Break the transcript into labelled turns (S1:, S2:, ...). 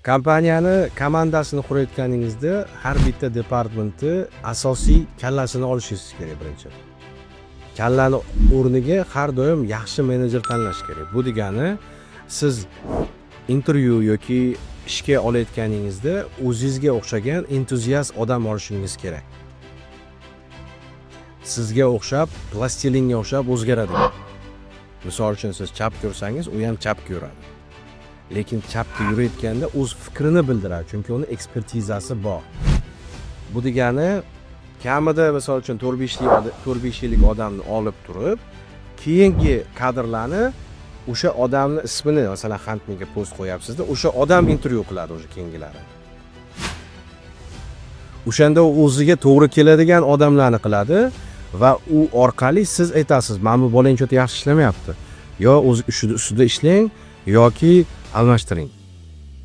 S1: kompaniyani komandasini qurayotganingizda har bitta departamentni asosiy kallasini olishingiz kerak birinchi. Kallani o'rniga har doim yaxshi menejer tanlash kerak. Bu degani siz intervyu yoki ishga olayotganingizda o'zingizga o'xshagan entuziast odam olishingiz kerak. Sizga o'xshab, plastilinga o'xshab o'zgaradi. Misol uchun siz chap ko'rsangiz, u ham chap ko'radi. Lekin chapga yurayotganda o'z fikrini bildiradi, chunki uni ekspertizasi bor. Bu degani kamida misol uchun 4-5 yillik odamni olib turib, keyingi kadrlarni o'sha odamni ismini, masalan, Huntme'ga post qo'yapsizda, o'sha odam intervyu qiladi o'sha keyingilari. O'shanda o'ziga to'g'ri keladigan odamlarni qiladi va u orqali siz aytasiz, "Men bu bola yaxshi ishlamayapti. Yo o'zi ustida ishlang yoki almashtiring."